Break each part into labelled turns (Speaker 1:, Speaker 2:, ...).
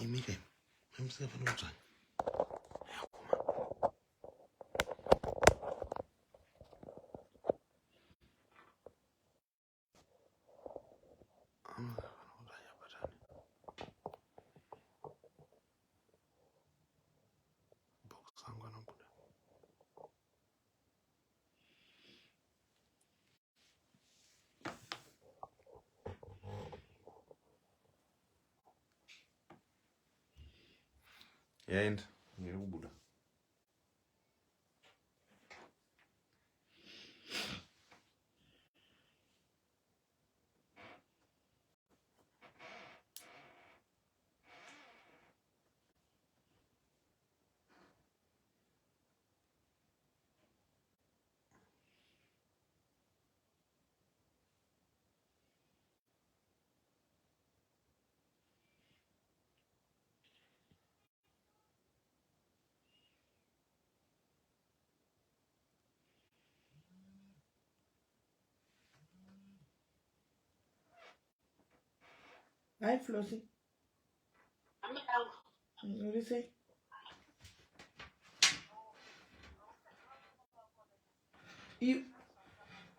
Speaker 1: Imire. Mamsika fana kutswanya. Yaenda ngiri kubuda.
Speaker 2: Hi, Flossie. What do you say?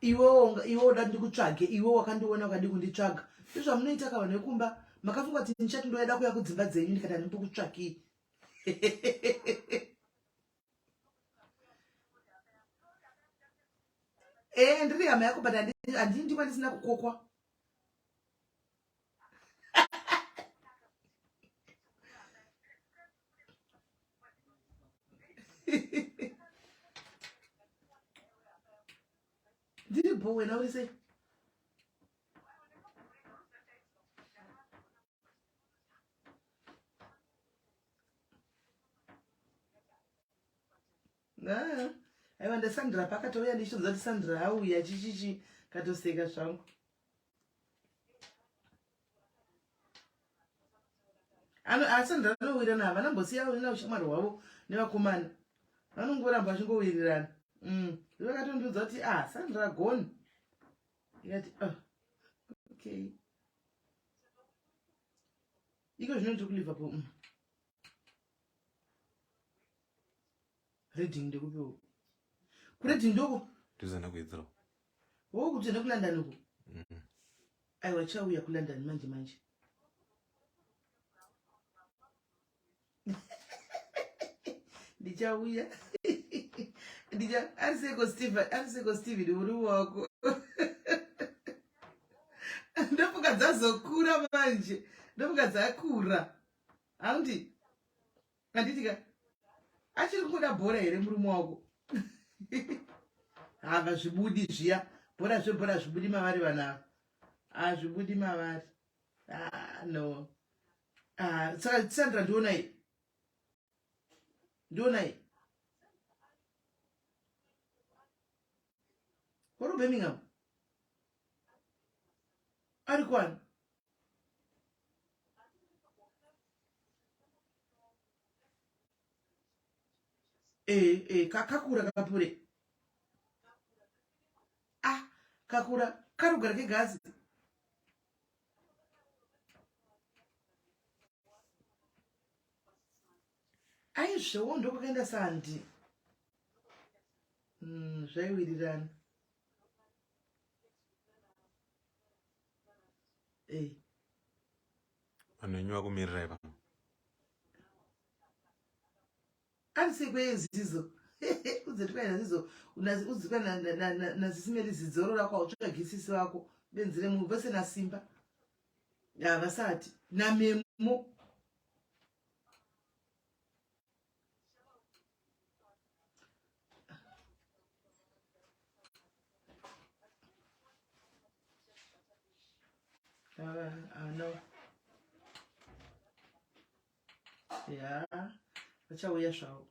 Speaker 2: Iwo dandi kutsvage iwo wakandiona ukadi kunditsvaga izvamunoita kavanhu vekumba makafunga kuti ndichati ndoeda kuya kudzimba dzenyu ndikati handimbo kutsvaki ndiri hama yako but handii ndikwa ndisina kukokwa ndiri bho wena uri sei aiwa ndasandra pakatouya ndichitodza kuti sandra auya chichichi katoseka zvangu asandra anowirirana havanambosiya ina ushamwari hwavo nevakomana vanongoramba vachingowirirana vakatondiudza kuti sandra gone ikati okay iko zvino ndiri kuliverpool reading ndekupiwo kureading ndoko
Speaker 1: ndizana kuidzira
Speaker 2: wokuti ende kulondon uko aiwa chauya kulondon manje manje ndichauya ariseko Steven uri wako ndofuka dzazokura manje ndofuka dzakura haundi handitika achiri kungoda bhora here murume wako hava zvibudi zviya bhora zvibudi mavari vanava zvibudi mavari no saka sandra ndionai uri birmingham ari kwani kakura kakapure kakura karugara kegazi aizvewo ndokwakaenda sandi zvaiwirirana
Speaker 1: vanhu venyu vakumirirai pamwe
Speaker 2: arisekwezizo kudzetikaina zizo udzika nazismeli zidzorora kwautsvagisisi wako benzire munhu vese nasimba vasati namemo no vachauya zvavo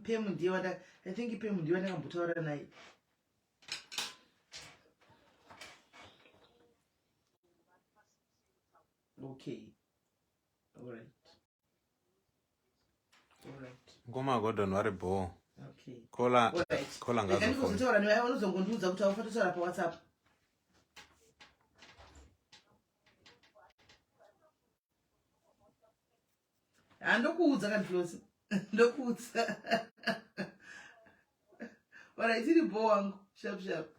Speaker 2: pemu ndiye wanda I think pemu ndiye wandakambotaura naye okay alright
Speaker 1: ngoma Gordon vari bho
Speaker 2: okay
Speaker 1: kola ngazo
Speaker 2: ndikuzotaura newe unozongondiudza kuti aufanira pa WhatsApp Ndokuudza kandihlosi. Ndokuudza. Alright, tiri bho wangu. Sharp.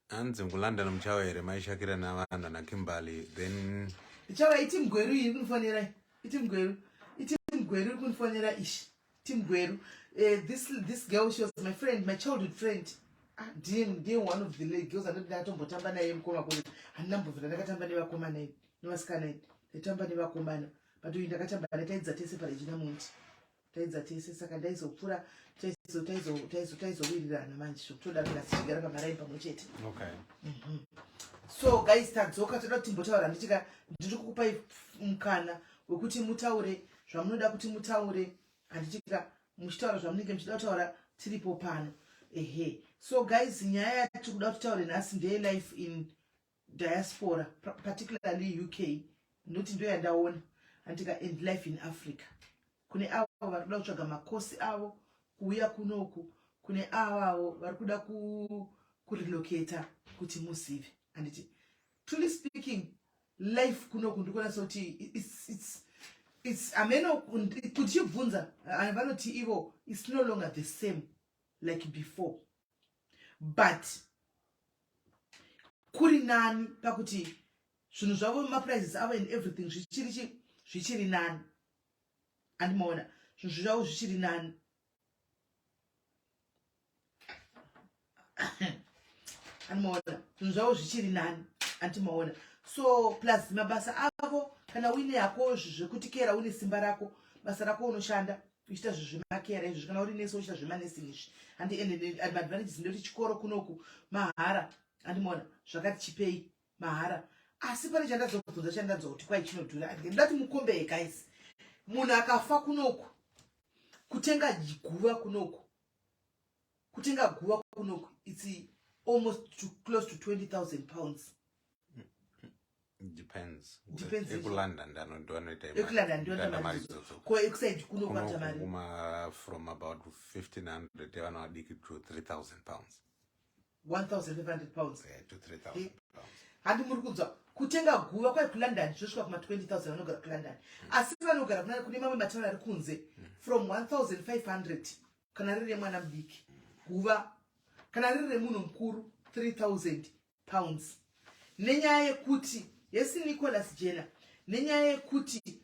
Speaker 1: Anzi ngulanda nomchawere maishakira navanhu naKimberly then
Speaker 2: Chava iti mgweru iri kunifonera. Iti mgweru iri kunifonera ishi. Iti mgweru. This girl, she was my friend, my childhood friend. Ndiye one of the girls andatombotamba naye mukoma kuti handinambovhira ndakatamba nevakomana nevasikana ndaitamba nevakomana but uyu ndakatamba naye taidza tese paRegina Monti. Taidza tese saka ndaizopfura taizowirirana manje zvokutoda kuti tichigara pamaraini pamwe chete.
Speaker 1: okay.
Speaker 2: So guys, tadzoka toda kuti timbotaura ndichika ndiri kukupai mukana wekuti mutaure zvamunoda kuti mutaure handichika muchitaura zvamunenge muchida kutaura tiripo pano. So guys, nyaya yatiri kuda kutaura nhasi ndeye life in diaspora, particularly UK. Ndoti ndo yandaona handika and life in Africa. Kune avo vari kuda kutsvaga makosi avo kuuya kunoku, kune avo vari kuda kurelocata kuti muzive. Handiti truly speaking, life kunoku ndikuona soti it's ameno kuti chibvunza vanoti ivo it's no longer the same like before, but kuri nani pakuti zvinhu zvavo maprices avo and everything zvichiri nani. Andimaona zvinhu zvavo zvichiri nani. Andimaona zvinhu zvavo zvichiri nani. Andimaona so plus mabasa avo kana uine yako zvekutikera une simba rako basa rako unoshanda uchiita zvezvemakera izvi kana uri nesi uchiita zvemanesing izvi and advantages ndoti chikoro kunoku mahara. Andimaona zvakati chipei mahara, asi pane chandadzobvunza chandadzokuti kwai chinodhura. Ndati mukombe guys, munhu akafa kunoku kutenga guva kunoku it's almost close to 20,000 pounds.
Speaker 1: depends
Speaker 2: ekulanda
Speaker 1: ndanoita
Speaker 2: ko ekuside kunoku vatita mari
Speaker 1: from about 1,500 vanhu vadiki to 3,000 pounds.
Speaker 2: 1,500 pounds
Speaker 1: to 3,000 pounds.
Speaker 2: handi muri kunzwa kutenga guva kwai kuLondon zvosvika kuma 20,000 vanogara kuLondon, asi vanogara kune mamwe matauni ari kunze from 1,500 kana riri remwana mudiki guva, kana riri remunhu mukuru 3,000 pounds. Nenyaya yekuti yesi Nicholas Jenner, nenyaya yekuti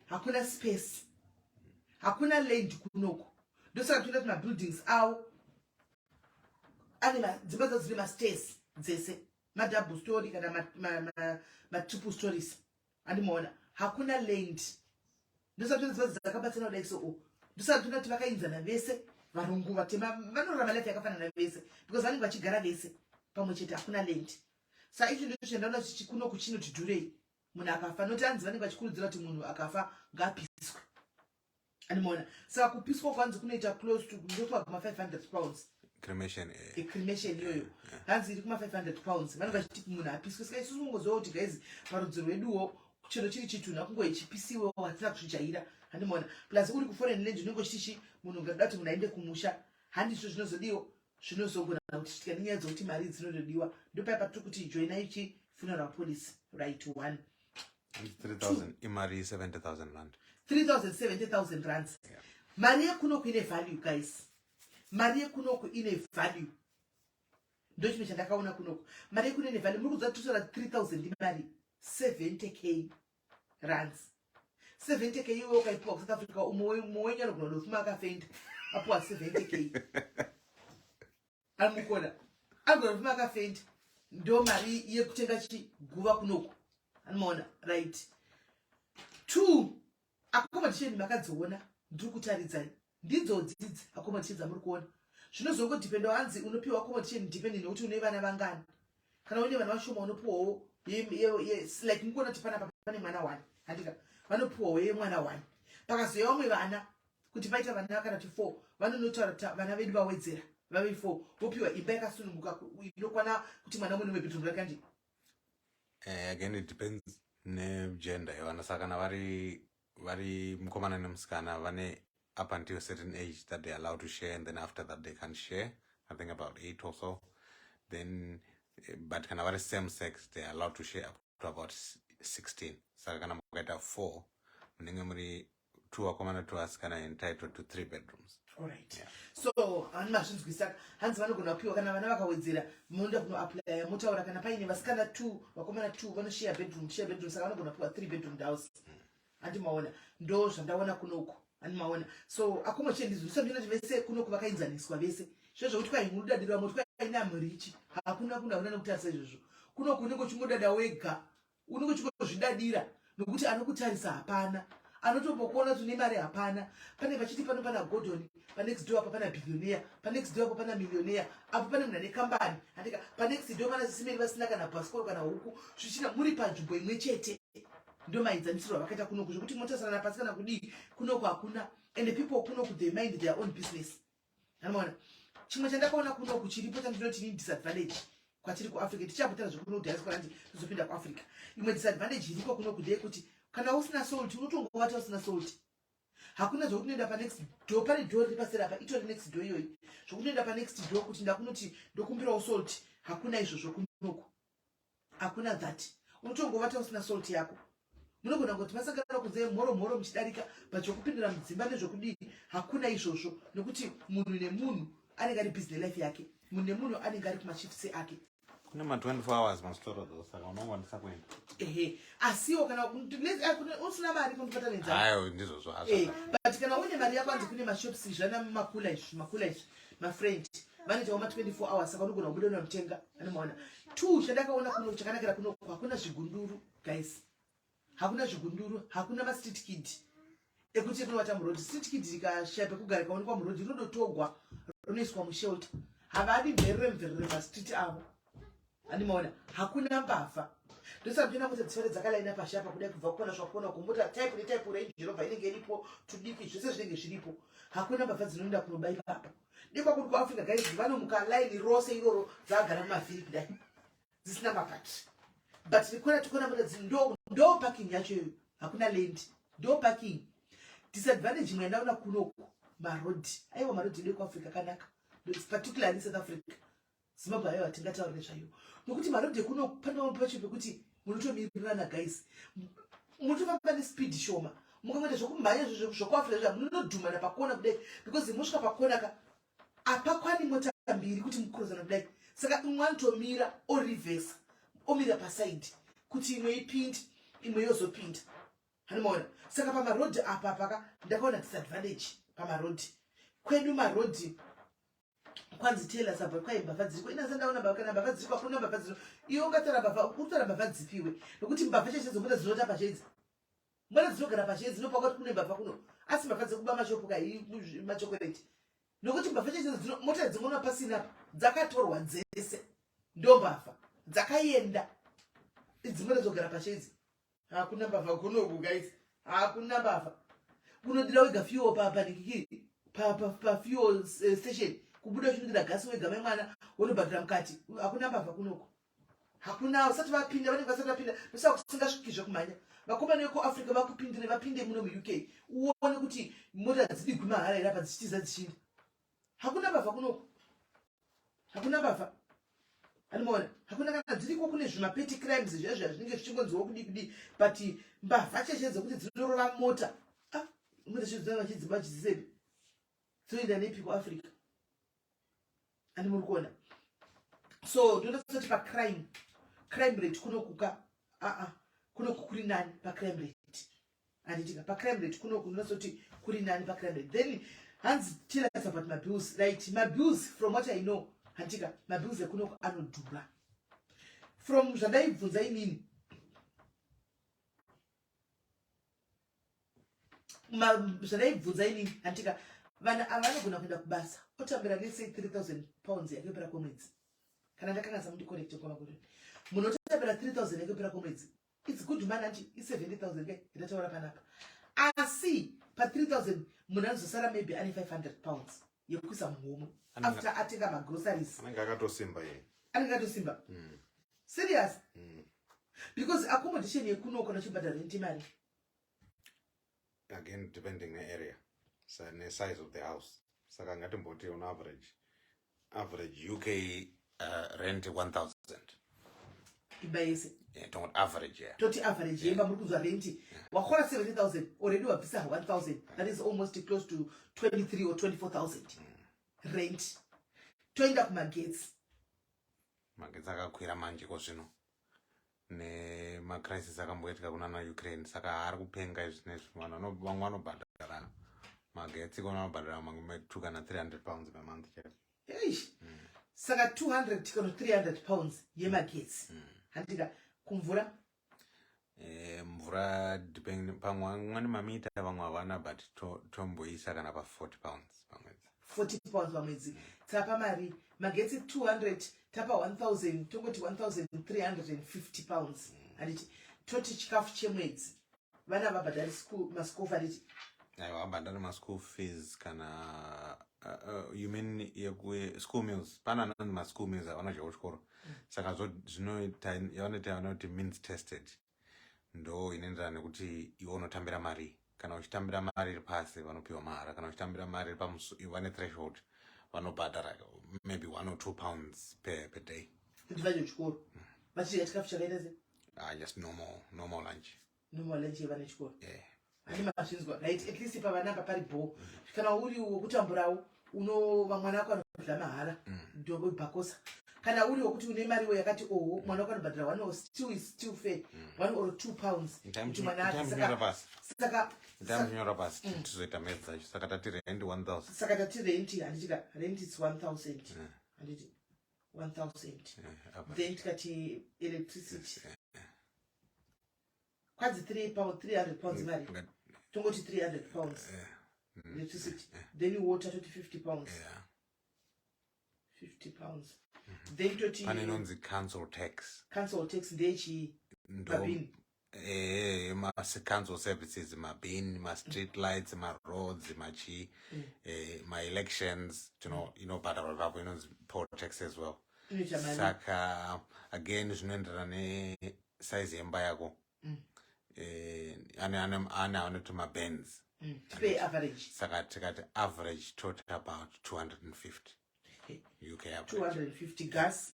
Speaker 2: hakuna space, hakuna land kunoku, ndosaka tuenda kuma buildings avo ane dzimba dzadzo dzine mastairs dzese madouble story kana triple stories. Andimaona hakuna land, ndosaka tuenda dzimba dzakabatsana kudai so ndosaka tuenda kuti vakainzana vese varungu vatema vanorarama life yakafanana vese because vanenge vachigara vese pamwe chete, hakuna land. Saka ichi ndicho chendaona kuti kunoku chinoti dhurei munhu akafa, noti anzi vanenge vachikurudzira kuti munhu akafa ngaapiswe. Andimaona saka kupiswa kwanzi kunoita close to ndotwa kuma 500 pounds
Speaker 1: cremation
Speaker 2: iyoyo hanzi iri kuma 500 pounds vanenge vachiti munhu apiswe. Saka isusu ungoziva kuti guys parudzi rweduwo chero chiri chitunha kunge ichipisiwewo hatina kuzvijaira. Handimaona plus uri kuforeign land unenge uchitichi munhu ungada kuti munhu aende kumusha handizvo zvinozodiwa zvinozogona kuti chitika nenyaya dzokuti mari dzinondodiwa. Ndopaipa tiri kuti joinai ichi funeral policy right 1
Speaker 1: 3,000 imari 70,000 rand
Speaker 2: 3,070,000 rands. Mari yekunoku ine value guys, mari yekunoku ine value. Ndochimwe chandakaona kunoku mari yekuno ine value. Muri kuziva tusora 3,000 imari 70k rands. 70k iwe ukaipiwa kuSouth Africa umwe wenyu anogona kudofuma akafenda apiwa 70k amukona anogona kudofuma akafenda. Ndo mari yekutenga chiguva kunoku. Anomaona right. 2 accommodation makadziona ndiri kutaridzai ndidzo dzidzi accommodation dzamuri kuona zvinozongodhipenda hanzi unopiwa accommodation depending nekuti une vana vangani. Kana une vana vashoma unopiwawo like mukuona kuti pane mwana 1 handika vanopiwawo yemwana 1 pakazoya vamwe vana kuti paita vana kana kuti 4 vanonotaura kuti vana vedu vawedzera vave 4 vopiwa imba yakasununguka inokwana kuti mwana mune bedroom rakandi.
Speaker 1: Again it depends negender yevana saka kana vari mukomana nemusikana vane up until a certain age that they're allowed to share, and then after that they can't share. I think about 8 or so. Then but kana vari same sex they're allowed to share up to about 16. Saka kana mukaita 4 munenge muri 2 vakomana 2 vasikana entitled to 3 bedrooms.
Speaker 2: Alright. Yeah. So ani mazvinzwisisa hanzi vanogona kupiwa kana vana vakawedzera munoda kunoapply motaura kana paine vasikana 2 vakomana 2 vanoshare bedroom saka vanogona kupiwa 3 bedroom house. Andimaona ndo zvandaona kunoku animaona so akuma chendizvisa ndina vese kunoku vakainzaniswa vese zvezvo kuti kwai munodadira moti kwai ina murichi hakuna nokutarisa izvozvo kunoku unenge uchingodada wega unenge uchingozvidadira nokuti anokutarisa hapana anotombokuona tune mari hapana pane vachiti pano pana Gordon panext door apa pana billionaire panext door apa pana millionaire apo pane munhu ane kambani andika panext door pana sisimeri vasina kana bhasikoro kana huku zvichina muri panzvimbo imwe chete ndo maidzanisirwa vakaita kunoku zvokuti motasarana pasi kana kudii kunoku hakuna and the people kunoku they mind their own business. Anoona chimwe chandakaona kunoku chiripo chandinoti ni disadvantage kwatiri kuAfrica tichapotera zvekunoku diaspora ndi tizopinda kuAfrica. Imwe disadvantage iripo kunoku ndeyekuti kana usina salt unotongovata usina salt. Hakuna zvokunoenda panext door pane door iri pasera apa itori next door iyoyi zvokunoenda panext door kuti ndakunoti ndokumbirawo salt hakuna izvozvo kunoku hakuna that unotongovata usina salt yako. Munogona kuti masangana kunze mhoro muchidarika pachokupindira mudzimba nezvokudii hakuna izvozvo nekuti munhu nemunhu anenge ari business life yake munhu nemunhu anenge ari kumashifts ake
Speaker 1: kuna ma 24 hours masitoro saka unongwanisa kuenda
Speaker 2: asiwo kana usina mari kundipata nenzara
Speaker 1: hayo ndizvo
Speaker 2: but kana une mari yako anzi kune mashops zvana makula izvi mafriend vanoitawo ma 24 hours saka unogona kubuda unomutenga anomaona 2 chandakaona kuno chakanakira kuno hakuna zvigunduru guys hakuna zvigunduru hakuna ma-street kid ekuti kunovata murodi street kid ikashaya pekugara ikaonekwa murodi rinodotogwa rinoiswa mushelter havadi mverere pastreet avo animaona hakuna mbavha ndosaka toona kuti dzifare dzakalaina pashi apa kudai kubva kuona zvakona kumbota type netype range rover inenge iripo tudiki zvese zvinenge zviripo hakuna mbavha dzinoenda kunobaira apa dikwa kuti kuAfrica guys vanomuka line rose iroro dzagara mumavhiri kudai dzisina mapati but tikona kuti ndo parking yacho iyoyo hakuna land ndo parking. Disadvantage imwe yandaona kunoku marodi aiwa marodi edu kuAfrica kanaka particularly South Africa Zimbabwe aiwa tingataure zvayo nokuti marodi ekunoku pane pamwe pacho pekuti munotomirirana guys munotofamba nespeed shoma mukangoita zvokumhanya zvokuAfrica munonodhumana pakona kudai because mosvika pakona ka apakwani mota mbiri kuti mukurozana kudai saka umwe anotomira orivhesa omira paside kuti imwe ipinde imwe yozopinda hanomaona saka pamarodi apa paka ndakaona disadvantage pamarodi kwedu marodi kwanzi tela sabva kwai mbavha dziriko inasa ndaona kana mbavha dziriko hakuna mbavha dziriko iyo ungatara mbavha ukutora mbavha dzipiwe nokuti mbavha chese dzomota dzinota pachedzi mbona dzinogara pachedzi nopakati kune mbavha kuno asi mbavha dzekuba mashopu kai machokoreti nokuti mbavha chese mota dzingona pasina apa dzakatorwa dzese ndo mbavha dzakaenda dzimwe dzogara pachedzi hakuna mbavha kunoku guys hakuna mbavha kunodira wega fuel panikiki fuel station kubuda uchinodira gasi wega memwana wonobhadhira mukati hakuna mbavha kunoku hakuna usati vapinda vanenge vasati vapinda ndosaa kusingasvikizve kumhanya vakomana vekuAfrica vakupindire vapinde muno muUK uone kuti mota dzidigwi mahara iri apa dzichitiza dzichinda hakuna mbavha kunoku hakuna mbavha anomaona hakuna kana dziriko kune zvimapeti crimes zvezvo zvinenge zvichingonziwa kudii but mbavha cheshe dzekuti dzinorova mota mune zvidzana vachidzimba chizisepi dzinoenda nepi kuAfrica ani muri kuona so ndinototi pacrime rate kunokuka kunoku kuri nani pacrime rate anditika pacrime rate kunoku ndinototi kuri nani pacrime rate then hanzi tell us about mabills right mabills from what I know handika mabills ekunoku anodhura from zvandaibvunza inini zvandaibvunza inini handika vanhu ava vanogona kuenda kubasa otambira nesei 3000 pounds yakepera kwemwedzi kana ndakanasa muti correct kwamakuti munhu otambira 3000 yakepera kwemwedzi it's good man anti i70,000 ke ndataura panapa asi pa 3000 munhu anozosara maybe ane 500 pounds yekuisa muhomwe after atenga magroceries
Speaker 1: anenge akatosimba ye
Speaker 2: anenge akatosimba serious because accommodation yekuno kana chibhadhara rent mari
Speaker 1: again depending on the area so the size of the house saka ngatimboti on average UK rent 1000
Speaker 2: ibayese
Speaker 1: Yeah, don't average, yeah.
Speaker 2: Toti average yemba muri kuzwa rent wakhola 70,000 already wabvisa 1,000, that is almost close to 23 or 24,000 rent. Toenda kumagetsi
Speaker 1: akakwira manje kozvino nemacrisis akamboitika kuna naUkraine, saka ari kupenga izvinezvi vamwe vanobhadhara magetsi kona vanobhadhara mamwe 2 kana 300 pounds per month chete.
Speaker 2: Saka 200 kana 300 pounds yemagetsi. Handika kumvura
Speaker 1: mvura depending pamwe mamita vamwe havana but tomboisa kana pa 40 pounds pamwedzi.
Speaker 2: 40 pounds pamwedzi. Tapa mari magetsi 200 tapa 1,000 tongoti 1,350 pounds. Handiti toti chikafu chemwedzi vana vabhadhari maschool fees.
Speaker 1: Aiwa vabhadhari maschool fees kana you mean school meals? Pana anonzi maschool meals avanodya kuchikoro. Saka zvinoita yavanoti means tested ndo inoenderana nekuti iwe unotambira mari. Kana uchitambira mari iri pasi vanopiwa mahara, kana uchitambira mari iri vane threshold vanobhadhara maybe 1 or 2 pounds per day.
Speaker 2: Kuti vadye kuchikoro vachidya chikafu chakaita sei?
Speaker 1: Just normal lunch.
Speaker 2: Normal lunch yevana chikoro.
Speaker 1: Yeah.
Speaker 2: Ani mazvinzwa right, at least pavana pari bho. Kana uri wokutamburawo unova mwana wako anodya mahara ndombo bhakosa. Kana uri wokuti une mari yakati mwana wako anobhadhara 1 or still fair 1 or 2 pounds kuti mwana saka
Speaker 1: nyora pasi tizoita maths acho. Saka tati rent 1,000.
Speaker 2: Saka tati rent handitika rent is 1,000 handiti 1,000 then tikati electricity kwadzi 300 pounds mari tongoti 300 pounds electricity then water toti 50 pounds 50 pounds then toti
Speaker 1: pane inonzi council tax
Speaker 2: ndechi mabini
Speaker 1: council services, mabini, street lights, roads, my elections, but our poll tax as well. Saka again zvinoenderana size yemba yako. Ana to my bends.
Speaker 2: Pay average.
Speaker 1: Saka tikati average total about 250. UK average.
Speaker 2: 250 gas.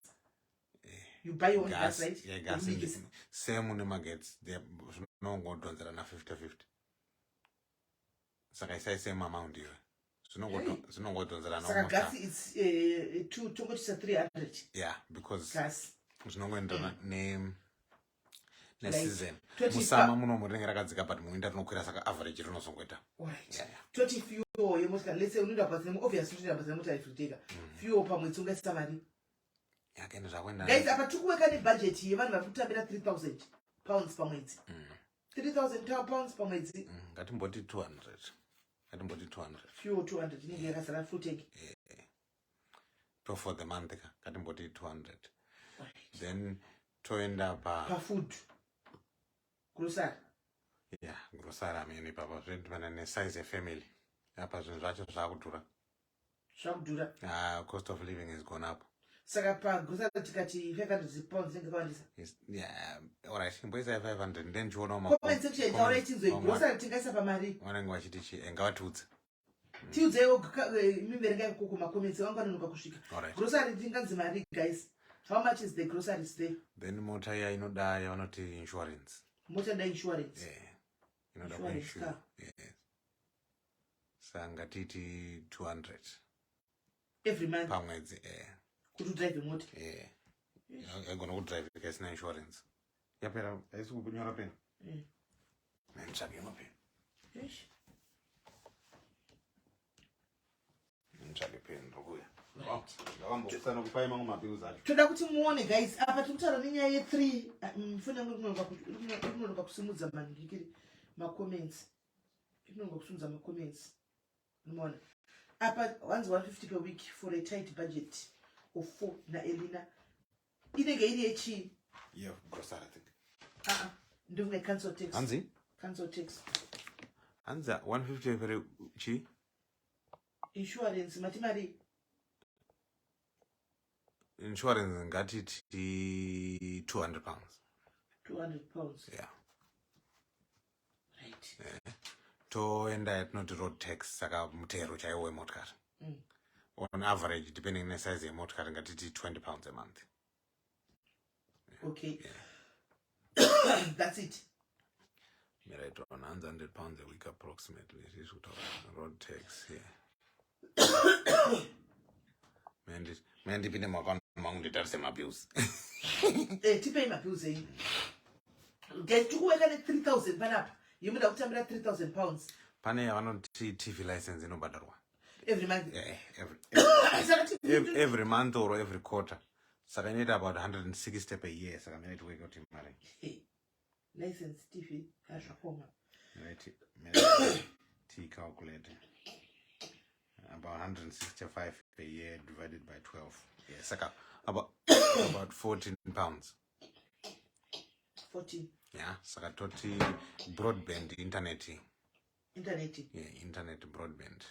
Speaker 2: You buy your own gas, right?
Speaker 1: Yeah, gas. Same on the gets. They're no good ones that are 50-50. So I say same amount here. So no good ones that are
Speaker 2: no. So gas is too much. 300.
Speaker 1: Yeah, because
Speaker 2: gas.
Speaker 1: There's no going to name. Season. Musama muno murengera kadzika but muinda tinokwira saka average rinozongoita.
Speaker 2: Right. 20 fuel yemotika let's say unoda pasemo obviously unoda pasemo taifuteka. Fuel pamwedzi ungaisa mari. Guys, apa tukuweka ni budget yevanhu vari kutambira 3,000 pounds pamwedzi. 3,000 pounds pamwedzi.
Speaker 1: Ngatimboti 200.
Speaker 2: Fuel 200 inenge yakazara full tank.
Speaker 1: For the month ngatimboti 200. Then toenda pa
Speaker 2: food. Grocery.
Speaker 1: Yeah, grocery amene papa zvendimana ne size family. Apa zvinhu zvacho zvakudhura. Cost of living has gone up.
Speaker 2: Saka pa grocery tikati 500 pounds ngekawandisa.
Speaker 1: Yeah, alright. Mboisa 500 then chiona ma.
Speaker 2: Comment section taura chinzwe grocery tingaisa pa mari.
Speaker 1: Vanenge vachiti chi ngavatudze.
Speaker 2: Tiudzewo miverenga kuku ma comments wangu anonoka kusvika. Grocery tinganzi mari guys. How much is the groceries there?
Speaker 1: Then mota ya inoda yavanoti insurance.
Speaker 2: Mota da insurance.
Speaker 1: Yeah. Inoda insurance. Yes. Sanga titi 200
Speaker 2: every month.
Speaker 1: Pamwedzi
Speaker 2: Could you drive a motor?
Speaker 1: Yeah. I'm going to drive because no insurance. Yeah, but I see you are paying. I'm sorry, I'm paying.
Speaker 2: Yes.
Speaker 1: I'm sorry, paying.
Speaker 2: Toda kuti muone guys apa tikutaura nenyaya ye3 mfuna inonoka kusimudza mandikiri ma comments inonoka kusimudza ma comments unoona apa 150 per week for a tight budget of 4 na Elina inenge iri yechi
Speaker 1: grocery thing
Speaker 2: ndivunga council tax
Speaker 1: anza 150 per chi
Speaker 2: insurance matimari
Speaker 1: insurance ngatiti 200 pounds.
Speaker 2: 200 pounds.
Speaker 1: Yeah.
Speaker 2: Right.
Speaker 1: Toenda yatinoti road tax saka mutero chaiwo wemotokari. On average depending on the size yemotokari ngatiti 20 pounds a month.
Speaker 2: Okay. That's it.
Speaker 1: Right on £100 a week approximately. It is what our road tax here. Man, depending on among the terms abuse.
Speaker 2: To pay my bills, get to work at 3,000 pan up. You would have to have 3,000 pounds.
Speaker 1: Pane, I want TV license in Obadara.
Speaker 2: Every month.
Speaker 1: Every month or every quarter. So I need about 160 per year. So I need to work out in money.
Speaker 2: License TV, cash home.
Speaker 1: T calculator. About 165 per year divided by 12. Yes, about 14 pounds.
Speaker 2: 14.
Speaker 1: Yeah, so I taught broadband internet.
Speaker 2: Internet.
Speaker 1: Yeah, internet broadband.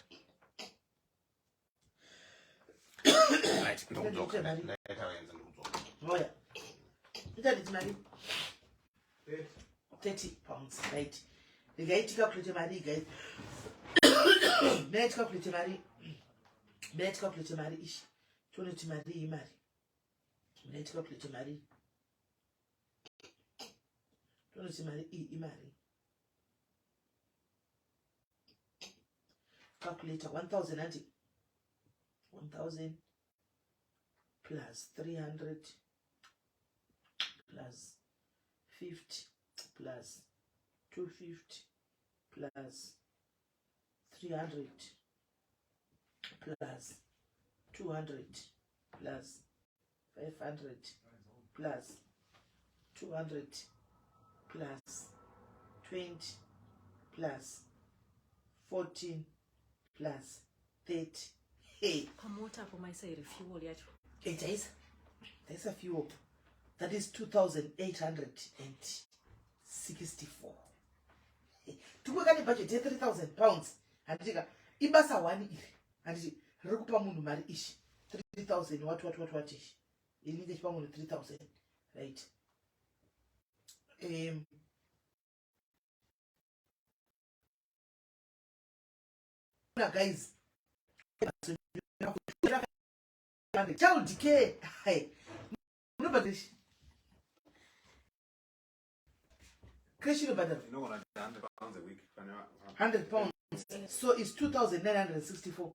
Speaker 1: Right, don't joke.
Speaker 2: Oh yeah. Internet money. 30 pounds, right? The guy to calculate money, guys. Let's calculate money. Let's calculate money. Ish. 20 money, marry. Let's calculate money. 20 marry. Calculator 1,000 1,000 plus 300 plus 50 plus 250 plus 300 plus 200 plus 500 plus 200 plus 20 plus 14 plus 30. Hey,
Speaker 3: Pamota for my side, fuel yet.
Speaker 2: It is. There's a fuel. That is 2,864. To work on a budget, 3,000 pounds. And you got Ibasa 1 year. And you Rukupa Munu Mari ish. 3,000. What ish. You need 3,000. Right. Now, guys. Child decay. Hey. Nobody. Question about that.
Speaker 1: You know what, £100 a week.
Speaker 2: 100 pounds. So it's 2,964.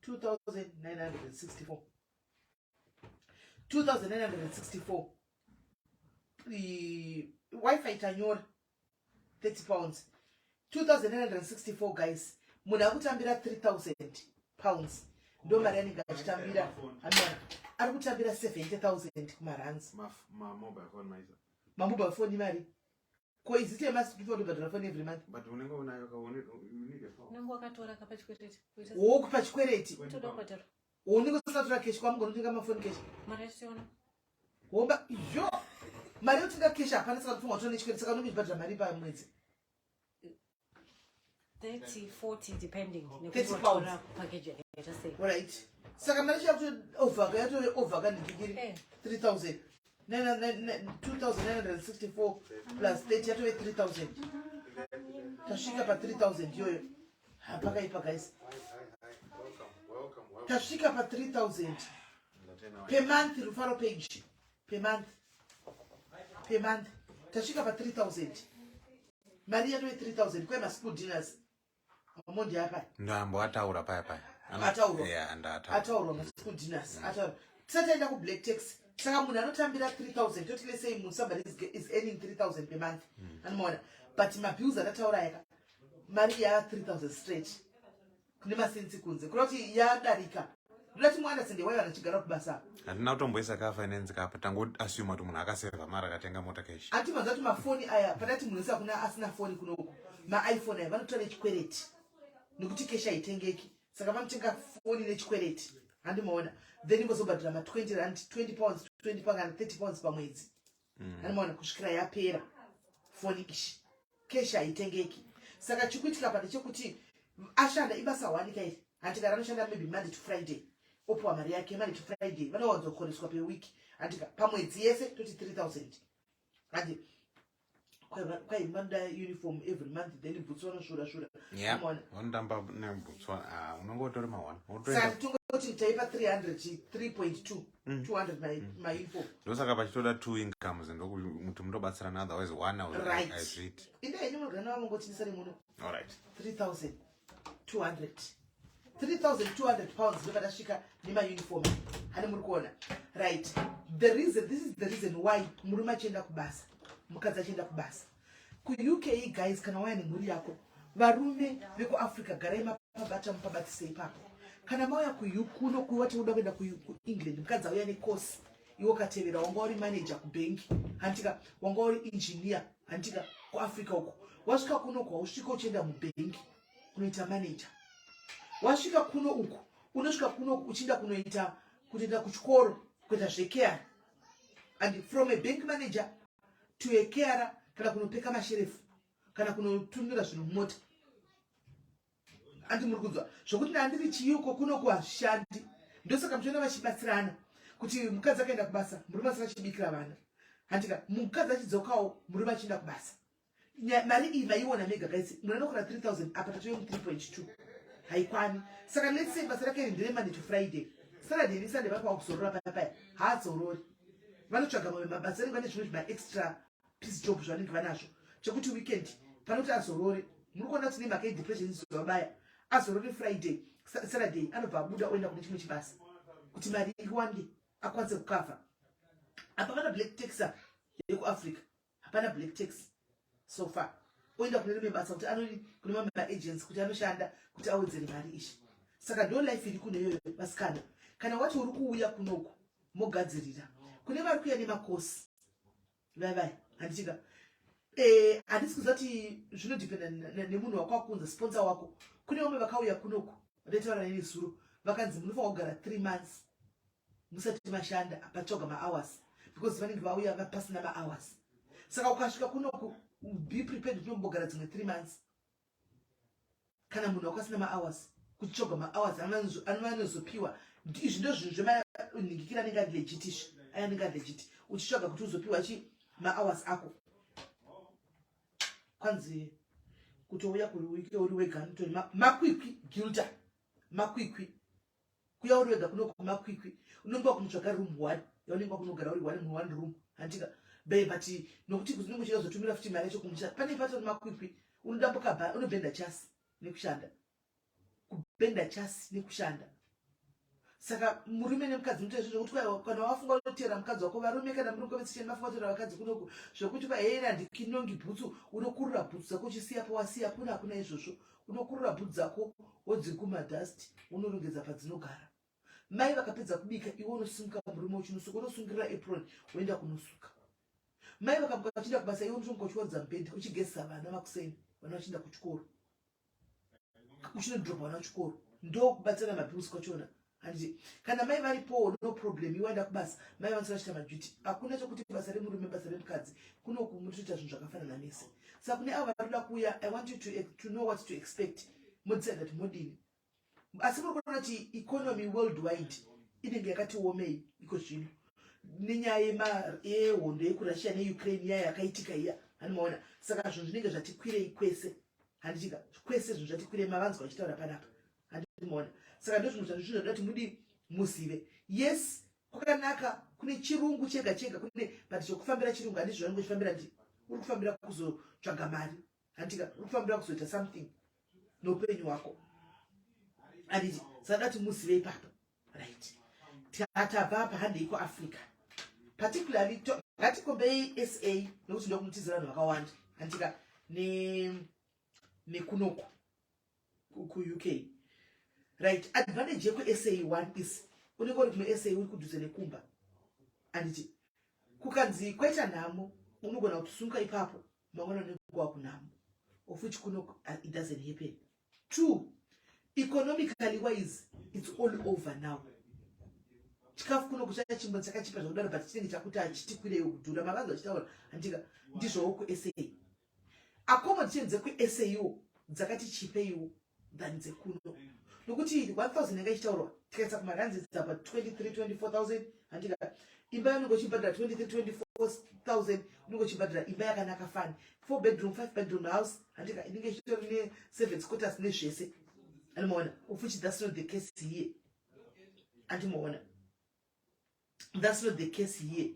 Speaker 2: 2,964. 2,964. The Wi-Fi tanyor 30 pounds. 2,964 guys. Muna kutambira 3,000 pounds. Ndo marani gachitambira. Amana. Ari kutambira 70,000 kumarands.
Speaker 1: My mobile phone, my.
Speaker 2: My mobile phone mari. Ko is it a must give you the phone every month?
Speaker 1: But when you go now, you need a phone.
Speaker 3: Nango akatora kapachikwereti.
Speaker 2: Oh, kupachikwereti.
Speaker 3: Toda kwatara.
Speaker 2: Oniko satura cash kwa mgonotenga mafoni cash.
Speaker 3: Mara yasiona.
Speaker 2: Womba yo. Mari yotenga cash apana saka kufunga tone chikwereti saka nomi badra mari pa mwezi.
Speaker 3: 30, 40 depending.
Speaker 2: 30 pounds.
Speaker 3: Package just say.
Speaker 2: Right. Saka mari yato over ni kigiri 3,000. 2,964 plus 30 yato 3,000. Tashika pa 3,000 yoyo. Hapaka ipa guys.
Speaker 1: Welcome.
Speaker 2: Tashika pa 3,000. Per month referral page. Per month. Tashika pa 3,000. Maria yato 3,000. Kwa school dinners. Amondi hapa.
Speaker 1: Ndambo ataura paya.
Speaker 2: Atauro.
Speaker 1: Yeah, and
Speaker 2: Atauro na school dinners. Atauro. Tataenda ku black tax. Saka munhu anotambira 3,000. Toti let's say somebody is earning 3,000 per month. Anoona. But my bills atataura yaka. Maria 3,000 straight. Kune masensi kunze. Kuroti yadarika. Ndati mwana sende wayo anachigara kubasa.
Speaker 1: Andina kutomboisa ka finance kapa tango assume kuti munhu akaseva mara akatenga mota cash.
Speaker 2: Ati manzati mafoni aya padati munhu sakuna asina foni kunoku. Ma iPhone aya vanotora chikwereti. Nekuti cash aitengeki. Saka vanotenga foni nechikwereti. Handimaona. Then ingozobhadhira ma 20 rand, 20 pounds, 20 pounds and 30 pounds pamwedzi. Handimaona kusvikira yapera. Foni ishi. Cash aitengeki. Saka chikuitika pade chekuti ashanda ibasa wanika iri. Antika anoshanda maybe Monday to Friday. Opuwa mari yake Monday to Friday. Vanowanzo kukoreswa per week. Antika pamwedzi yese toti 3,000. Andi kwa imanda uniform every month then boots on shura.
Speaker 1: Yeah. Ondamba ne boots unongotora mawana.
Speaker 2: Saka tungo kuti taipa 300 3.2 200 mauniform
Speaker 1: ndosaka pachitoda 2 incomes ndokuti munobatsirana otherwise one
Speaker 2: right
Speaker 1: azviiti
Speaker 2: inde ini munogana wamongotindisa nemuno
Speaker 1: alright
Speaker 2: 3,200 3,200 pounds ndoba tasvika nemauniform hani muri kuona right this is the reason why murume achienda kubasa mukadzi achienda kubasa kuuk guys kana waya nemhuri yako varume vekuafrica garai mapabata mupabatisei ipapo kana mauya kuno kuwati uda kuenda kuengland mukadzi auya necosi iwo katevera wanga uri manager kubhengi handika wanga uri engineer handika kuafrica uko wasvika kuno uko hausvika uchienda mubhengi kunoita manager wasvika kuno uko unosvika kuno uchienda kunoenda kuchikoro kuita zvekare and from a bank manager to a carer kana kunopeka masherefu kana kunotumira zvinhu mumota andi muri kunzwa zvokuti ndandiri chiyuko kuno kuhazvishandi ndosaka muchiona vachibatsirana kuti mukadzi akaenda kubasa murume asaka achibikira vana handika mukadzi achidzokawo murume achienda kubasa mari iyi vaiona mega kaisi munoenda kuna 3,000 apa tatoyo 3.2 haikwani saka let's say basa rake ndere Monday to Friday Saturday ni Sunday vapa kuzorora paya haadzorori vanotsvaga mamwe mabasa anenge ane zvimwe zvimaextra piece job zvanenge vanazvo chekuti weekend panoti azorore muri kuona kuti nemhaka yedepression izovabaya azorore Friday Saturday anobva abuda oenda kune chimwe chibasa kuti mari iwande akwanise kukavha apa pana black taxa yekuafrica hapana black tax so far oenda kune rimwe basa kuti anoni kune mamwe maagents kuti anoshanda kuti awedzere mari ishi saka ndo life iri kuno iyoyo vasikana kana wati uri kuuya kunoku mogadzirira kune vari kuuya nemakosi vai handichika handisi kuzati zvinodhipenda nemunhu wako akunza sponsor wako kune vamwe vakauya kunoku ndataura neni zuro vakanzi munofanira kugara 3 months musati mashanda patsvaga mahours because vanenge vauya pasina mahours saka ukasvika kunoku be prepared kuti unombogara dzimwe 3 months kana munhu wakasina mahours kutsvaga mahours anovanozopiwa izvi ndo zvinhu zvemanhingikira anenge ari legit izvi anenge ari legit uchitsvaga kuti uzopiwa mahours ako kwanzi kutouya kuwike uri wega notori makwikwi gilda makwikwi kuya uri wega kunoku makwikwi unenge wakunotsvaga room 1 yaunenge wakunogara uri 1 room handika but nokuti kunenge uchida kuzotumira futi mari yacho kumusha pane patori makwikwi unodambuka unobhenda chasi nekushanda kubhenda chasi nekushanda saka murume nemukadzi mutoita zvekuti kana wafunga unotera mukadzi wako varume kana murukovetsisheni vafunga kutera vakadzi kunoku zvokuti hera ndikinongi bhutsu unokurura bhutsu dzako uchisiyapo wasiya hakuna izvozvo unokurura bhutsu dzako wodzikumadhasti unorongedza padzinogara mai vakapedza kubika iwe unosimuka murume uchinosuka unosungirira apron woenda kunosuka mai vakamuka vachienda kubasa iwe unotonga uchiwadza mubhedha uchigezisa vana vakuseni vana vachienda kuchikoro uchinodhoropa vana kuchikoro ndo kubatsira mabhiusi kwachona handiti kana mai varipo no problem iwaenda kubasa mai vanoti vachita majuti hakuna chokuti basa remurume basa remukadzi kunoku mutoita zvinhu zvakafanana nese saka kune avo varikuda kuuya I want you to know what to expect modecide kuti modini asi muri kuona kuti economy worldwide inenge yakati omei iko zvino nenyaya yehondo yekurussia neukraine iya yakaitika iya hanimaona saka zvinhu zvinenge zvatikwirei kwese handitika kwese zvinhu zvatikwirei mavanzwa vachitaura panapa handimaona saka ndo zvinhu zvinoda kuti mudi muzive yes kwakanaka kune chirungu chega chega kune but chokufambira chirungu handizvo zvanenge uchifambira ndi uri kufambira kuzotsvaga mari handika uri kufambira kuzoita something noupenyu hwako handiti saka kuti muzive ipapo right tabva apa handei kuafrica particularly ngatikombei SA nekuti ndo kunotizira vanhu vakawanda handika nekunoku kuuk right advantage yeku-SA1 is unenge uri kume-SA uri kudhuze nekumba handiti kukanzi kwaita nhamo unogona kusunga ipapo mangwana unenge kunhamo of which kuno it doesn't happen. 2 economically wise it's all over now chikafu kuno kuchaya chimwe chakachipa zvakudaro but chinenge chakuti achitikwirei kudhura mavanhu achitaura handika ndizvowo ku-SA accommodation dzeku-SA iwo dzakati chipeiwo than dzekuno nokuti 1000 yanga ichitaurwa tikaisa kumaranzi dzapa 23-24,000 handika imba yanenge uchibhadhira 23-24,000 unenge uchibhadhira imba yakanaka fani 4 bedroom 5 bedroom house handika inenge ichitori ne 7 quarters nezvese animaona of which that's not the case here andimoona. That's not the case here.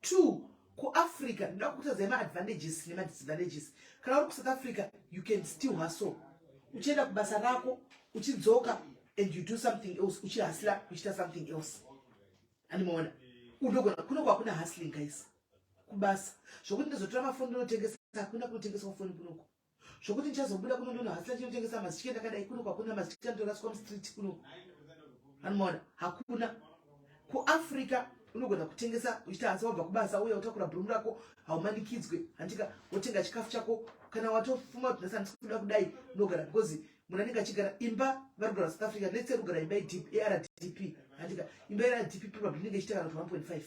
Speaker 2: Two, ku-Africa, ndakutaza ma-advantages nema-disadvantages. Kana uri ku-South Africa, you can still hustle. Uchienda kubasa rako, uchidzoka, and you do something else. Uchihasla, uchita something else. Andimoona. Unogona, kuna hustling, guys. Kubasa. Shokuti ndizotora mafoni ndinotengesa, hakuna kunotengesa mafoni kunoko. Shokuti ndichazobuda kuno ndonohasla chinotengesa masichike ndakadai kunoko, hakuna masichike ndoraswa mustreet kunoko. Andimoona. Hakuna. Ku-Africa, unogona kutengesa uchita hasa wabva kubasa uya utakura bhurumu rako haumanikidzwe handika wotenga chikafu chako kana watofuma kuti ndasa ndikuda kudai unogara because munanenge achigara imba varikugara South Africa let's say rugara imba ARDP handika imba ARDP probably inenge ichita kana 1.5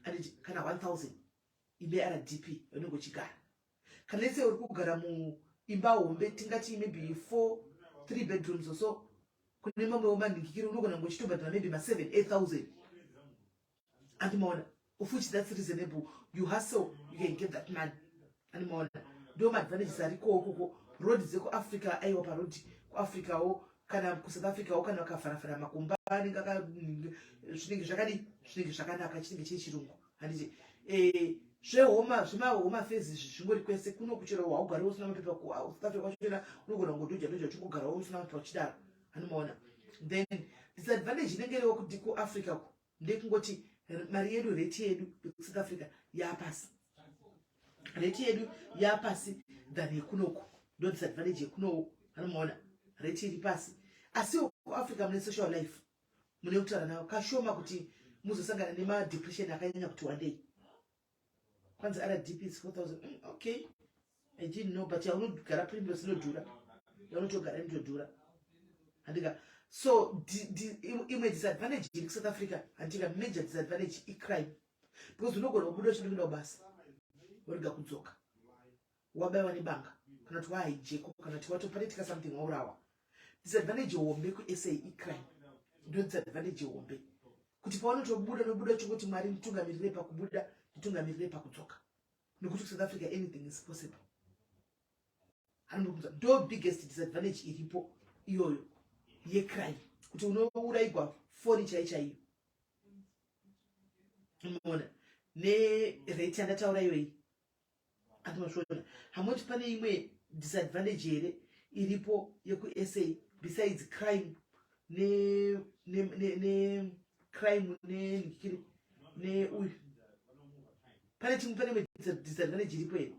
Speaker 2: anditi kana 1000 imba ARDP unenge uchigara kana let's say uri kugara muimba hombe tingati maybe 3 bedrooms or so kune mamwe womandikikiri unogona ngochitobhadhara maybe ma7-8,000 andimoona of which that's reasonable. You hustle, you can get that money. Andimoona ndo maadvantages ariko okoko road dzeko Africa aiwa parod ku Africa o kana ku South Africa o kana wakafarafara makumbani ngaka zvinenge zvakanaka chinenge chiri chirungu handiti zvema phase zvingori kwese kuno kuchera waugara usina mapepa ku South Africa kwachona unogona ngodhuja chingogara usina mapepa chidaro andimoona. Then disadvantage inenge rewo kuti ku Africa ku ndekungoti mari yedu rate yedu South Africa yapasi. Rate yedu yapasi than yekunoko. Ndo disadvantage yekuno anomuona rate iri pasi. Asi ku Africa mune social life mune kutaura nawo kashoma kuti muzosangana nema depression akanyanya kuti one day. Kwanza RDP is 4,000. Okay. I didn't know but yaunogara primrose inodhura. Yaunotogara inodhura. Handika so imwe disadvantage in South Africa andika major disadvantage crime because unogona kubuda chinoenda basa woriga kudzoka wabaiwa nebanga kana kuti waijeko kana kuti watoparitika something waurawa. Disadvantage hombe ku SA crime ndo disadvantage hombe kuti paunotobuda nobuda chikuti mwari nditungamirire pakubuda nditungamirire pakudzoka nekuti ku South Africa anything is possible. Anokuti ndo biggest disadvantage iripo iyoyo yecrime kuti unouraigwa foni chaichaiyo unoona nerate yandataura iyoyi andimasvona hamoti pane imwe disadvantage here iripo yeku SA besides crime crime uyu pane imwe disadvantage iripo here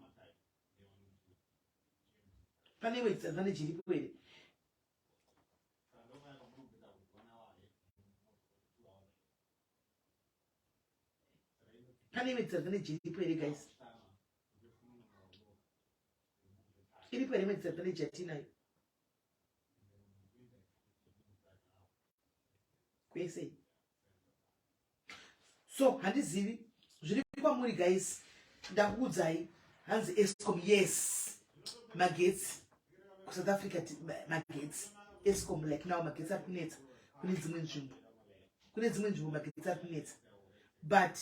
Speaker 2: pane imwe disadvantage iripo here pane imwe disadvantage iripo here guys iripo here imwe disadvantage yatinayo kwese so handizivi zviri kwamuri guys ndakuudzai hanzi Eskom yes magetsi ku South Africa magetsi Eskom like now magetsi ari kunetsa kune dzimwe nzvimbo magetsi ari kunetsa but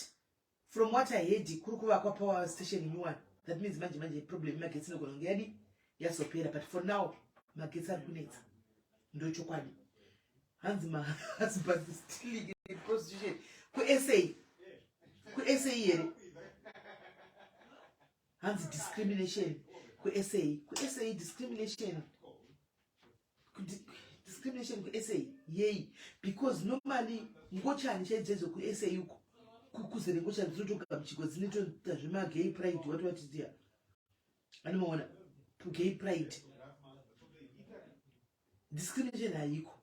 Speaker 2: from what I heard kuri kuvakwa power station in one that means manje problem magetsi inogona kunge yadi yazopera but for now magetsi ari kunetsa ndo chokwadi hanzi mahusband stealing in prostitution ku SA here hanzi discrimination ku SA discrimination ku SA yay because normally ngochani chaidzedzo ku SA uko kukuzere ngochani dzinotoga mchiko dzinotoita zvema gay pride wati dia anoona ku gay pride discrimination haiko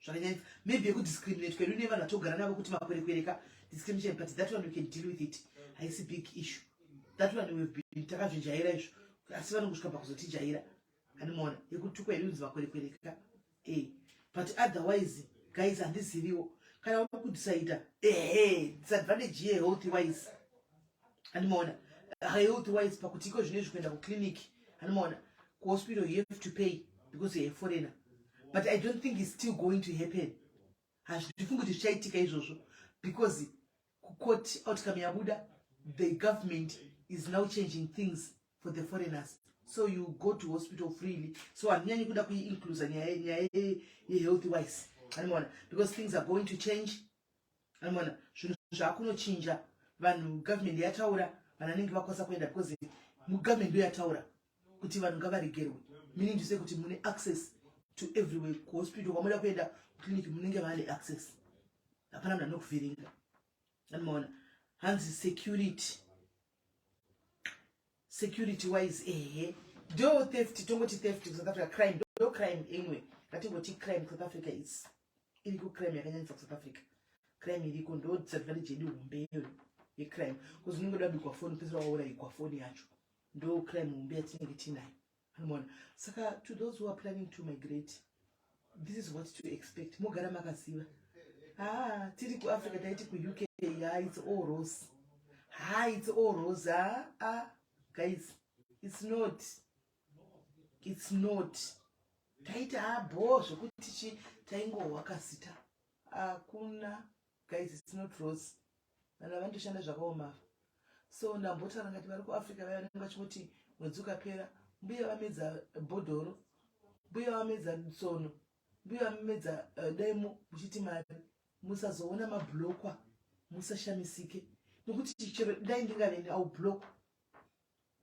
Speaker 2: zvakanyanya maybe yeku discriminate kwedu nevanhu vatogara navo kuti makwerekwereka discrimination but that one we can deal with it haisi big issue that one we've been takazvijaira izvo asi vanongosvika pakuzotijaira anoona yekuti kwedu makwerekwereka but otherwise guys handiziviwo kana uri kudisaida disadvantage ye health wise anoona health wise pakuti iko zvinezvi kuenda kuclinic anoona kuhospital you have to pay because you're a foreigner. But I don't think it's still going to happen. Hazvifungi kuti zvichaitika izvozvo because court outcome yabuda the government is now changing things for the foreigners so you go to hospital freely so hanyanyi kuda kuiinclusa nyaya yehealth wise Anymore, because things are going to change. Anymore, zvakunochinja vanhu government yataura vananenge vakwasa kuenda because government ndo yataura kuti vanhu ngavaregerwe, meaning to say kuti mune access to everywhere. Kuhospital kwamuda kuenda clinic munenge vane access, hapana munhu anokuvhiringa. Anymore, hanzi security wise do theft, tongoti theft South Africa, crime do crime anyway, ngatingoti crime South Africa is iriko crime yakanyanyisa South Africa. Crime iriko ndo disadvantage yedu hombe yecrime, because unenge dabikwa phone pesera waurayikwa phone yacho, ndo crime hombe yatinenge tinayo. Anymore, saka to those who are planning to migrate, this is what to expect. Mogara makaziva tiri ku Africa taiti ku UK, it's all rose. It's all rose. Guys, it's not. Taita bo zvokuti taingohwaka zita akuna. Guys, it's not rose. Vana vandoshanda zvakaoma. So ndambotara ngati vari ku Africa vaya vanenge vachingoti mwedzi ukapera mbuya vamedza bhodhoro, mbuya vamedza tsono, mbuya vamedza demo muchiti mari, musazoona mablokwa, musashamisike nokuti chero dai ndingaveni au block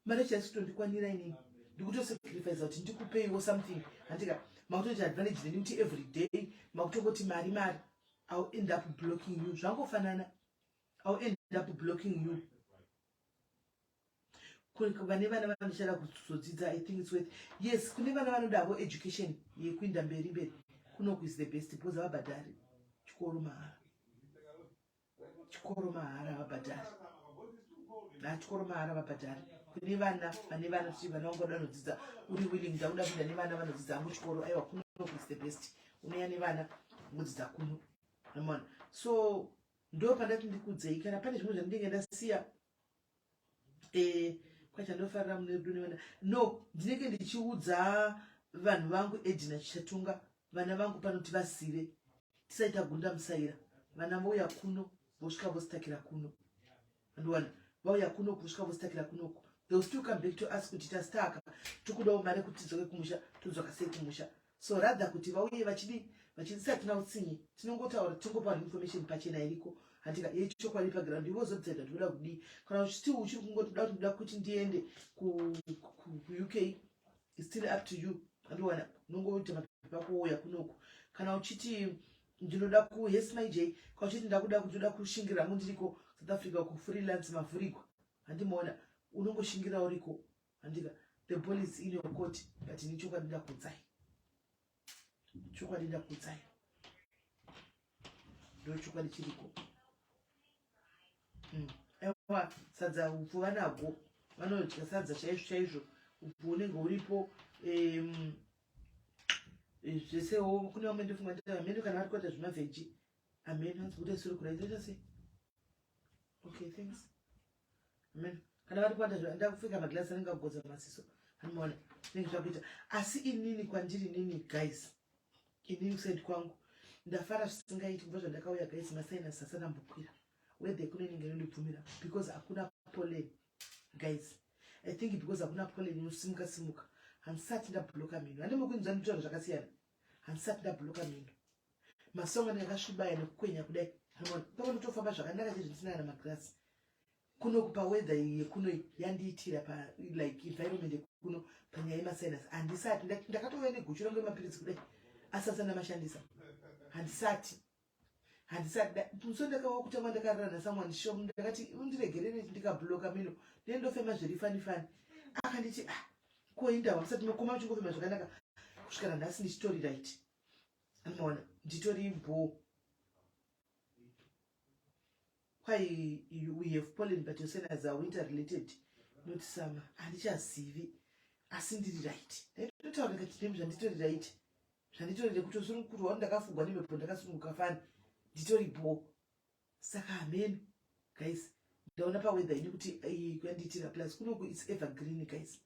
Speaker 2: mari chasitondikwanira inini ndikutosacrifice kuti ndikupeiwo something andika makutoti advantage neni kuti every day makutongoti mari I'll end up blocking you. Zvangofanana, I'll end up blocking you. Kune vana vanoshanda kuzodzidza, I think it's worth. Yes, kune vana vanoda education yekuinda mberi kunoku is the best because vabhadhari chikoro mahara vabhadhari. Chikoro mahara vabhadhari. Kune vana kuti vana vangoda kudzidza uri willing ndakuda kuenda nevana vanodzidza hangu chikoro, aiwa kunoku is the best. Unoya nevana mudzidza kuno. So ndo pandati ndikudzei kana pane zvimwe zvandinenge ndasiya kwachandofarira muneduniwana no ndinenge ndichiudza vanhu vangu Edina Chichatunga, vana vangu panoti vazive tisaita gunda musaira. Vana vauya kuno vosvika vositakira kuno, andiwana vauya kuno kusvika vositakira kunoko, they will still come back to us kuti tasitaka tikudawo mari kuti tidzoke kumusha, tudzoka sei kumusha. So rather kuti vauye vachidisati nautsinye tinongotaura tingopa information pachena iriko handika yechokwadi paground ivozodzaida toda kudii kana still uchiri kungotoda kuti ndiende ku UK, it's still up to you. Andiwana unongoita mapepa kuuya kunoku kana uchiti ndinoda ku SIS MELLY kana uchiti ndakuda kutoda kushingira mundiriko South Africa ku freelance mavhuriko handimaona unongoshingira uriko handika the ball is in your court but nichokwadi ndakudzai chokwadi ndakudzai ndo chokwadi chiriko. Ewa sadza upfu vanagwo vanodya sadza chaizvo upfu unenge uripo zvesewo kune vamwe ndofunga nditi ameno kana vari kuita zvemavheji ameno hanzi kuti suri kuraitoita sei. Okay, thanks. Amen. Kana vari kuita ndakupfeka magilasi anenge agodza maziso anomaona nenge zvakuita asi inini kwandiri nini guys, inini kusaidi kwangu ndafara zvisingaiti kubva zvandakauya guys, masinus asana mbokwira whether kunenge nondibvumira because hakuna pollen guys. I think because hakuna pollen inosimuka handisati ndabhuloka mino. Handimokuinzwa nditaura zvakasiyana, handisati ndabhuloka mino. Masongo ndakasvibaya nekukwenya kudai pavanotofamba zvakanaka chezvisina kana magirasi kunokupa weather yekuno yandiitira pa like environment yekuno panyaya yemasinus handisati ndakatouya neguchu rangu remapirisi kudai asasa ndamashandisa handisati muso ndakawa kutanga ndakarara nasomeone shop ndakati undiregerere ndikabhuloka mino ndendofema zviri fani akanditi koindawa musati makoma uchingofema zvakanaka kusvikana nhasi ndichitori right anomaona nditori bo why we have pollen but your sinuses are winter related not summer. Handichazivi asi ndiri right. Ndatotaura kuti ndimi zvanditori right, zvanditori kuti usungukurwa ndakafugwa nemhepo ndakasunguka fani nditori bo. Saka amen guys, ndaona paweather ini kuti kwandiitira plus kunoku it's evergreen guys.